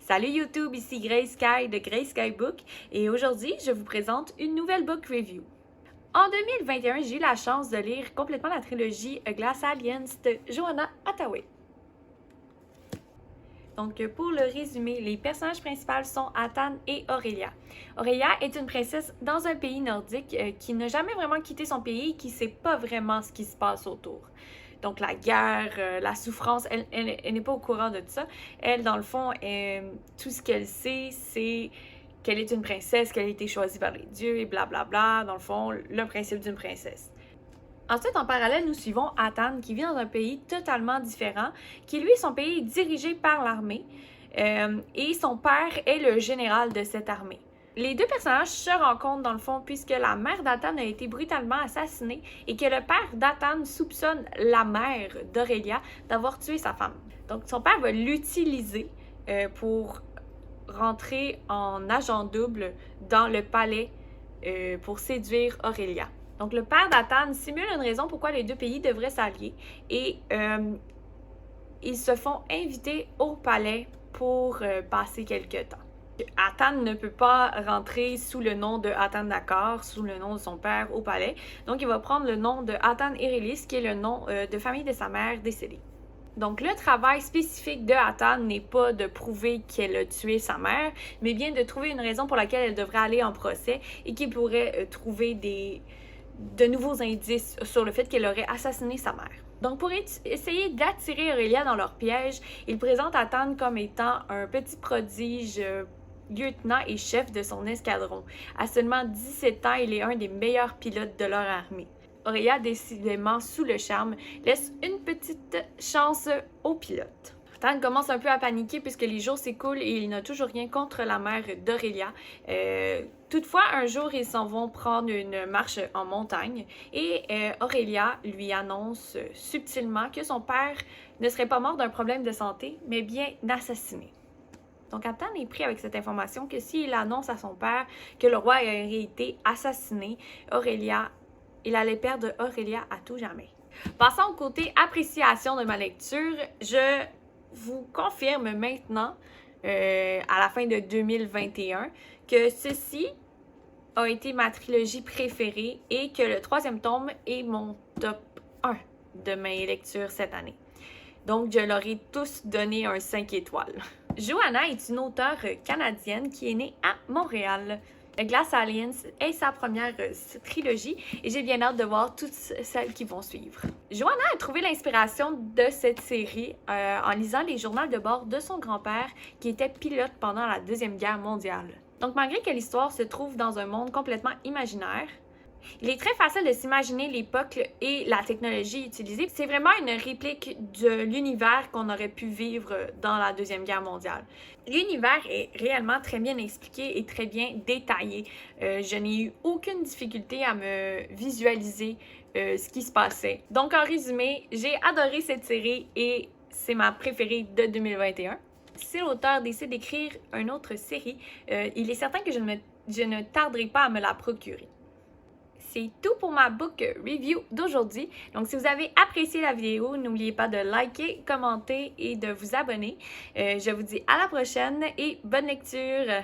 Salut YouTube, ici Grace Sky de Grace Sky Book et aujourd'hui je vous présente une nouvelle book review. En 2021, j'ai eu la chance de lire complètement la trilogie A Glass Alliance de Johanna Hathaway. Donc pour le résumé, les personnages principaux sont Hathan et Aurelia. Aurelia est une princesse dans un pays nordique qui n'a jamais vraiment quitté son pays et qui ne sait pas vraiment ce qui se passe autour. Donc la guerre, la souffrance, elle n'est pas au courant de tout ça. Elle, dans le fond, tout ce qu'elle sait, c'est qu'elle est une princesse, qu'elle a été choisie par les dieux et blablabla. Dans le fond, le principe d'une princesse. Ensuite, en parallèle, nous suivons Hathan qui vit dans un pays totalement différent, qui lui, son pays est dirigé par l'armée et son père est le général de cette armée. Les deux personnages se rencontrent dans le fond puisque la mère d'Hathan a été brutalement assassinée et que le père d'Hathan soupçonne la mère d'Aurelia d'avoir tué sa femme. Donc son père va l'utiliser pour rentrer en agent double dans le palais pour séduire Aurelia. Donc le père d'Hathan simule une raison pourquoi les deux pays devraient s'allier et ils se font inviter au palais pour passer quelques temps. Hathan ne peut pas rentrer sous le nom de Hathan Nakar, sous le nom de son père au palais. Donc il va prendre le nom de Hathan Erelis, qui est le nom de famille de sa mère décédée. Donc le travail spécifique de Hathan n'est pas de prouver qu'elle a tué sa mère, mais bien de trouver une raison pour laquelle elle devrait aller en procès et qu'il pourrait trouver de nouveaux indices sur le fait qu'elle aurait assassiné sa mère. Donc pour essayer d'attirer Aurelia dans leur piège, ils présentent Hathan comme étant un petit prodige lieutenant et chef de son escadron. À seulement 17 ans, il est un des meilleurs pilotes de leur armée. Aurelia, décidément sous le charme, laisse une petite chance au pilote. Hathan commence un peu à paniquer puisque les jours s'écoulent et il n'a toujours rien contre la mère d'Aurelia. Toutefois, un jour, ils s'en vont prendre une marche en montagne et Aurelia lui annonce subtilement que son père ne serait pas mort d'un problème de santé, mais bien assassiné. Donc Hathan est pris avec cette information que s'il annonce à son père que le roi aurait été assassiné, il allait perdre Aurelia à tout jamais. Passons au côté appréciation de ma lecture. Je vous confirme maintenant, à la fin de 2021, que ceci a été ma trilogie préférée et que le troisième tome est mon top 1 de mes lectures cette année. Donc, je leur ai tous donné un 5 étoiles. Johanna est une auteure canadienne qui est née à Montréal. A Glass Alliance est sa première trilogie et j'ai bien hâte de voir toutes celles qui vont suivre. Johanna a trouvé l'inspiration de cette série en lisant les journaux de bord de son grand-père qui était pilote pendant la Deuxième Guerre mondiale. Donc malgré que l'histoire se trouve dans un monde complètement imaginaire, il est très facile de s'imaginer l'époque et la technologie utilisée. C'est vraiment une réplique de l'univers qu'on aurait pu vivre dans la Deuxième Guerre mondiale. L'univers est réellement très bien expliqué et très bien détaillé. Je n'ai eu aucune difficulté à me visualiser ce qui se passait. Donc en résumé, j'ai adoré cette série et c'est ma préférée de 2021. Si l'auteur décide d'écrire une autre série, il est certain que je ne tarderai pas à me la procurer. C'est tout pour ma book review d'aujourd'hui. Donc, si vous avez apprécié la vidéo, n'oubliez pas de liker, commenter et de vous abonner. Je vous dis à la prochaine et bonne lecture!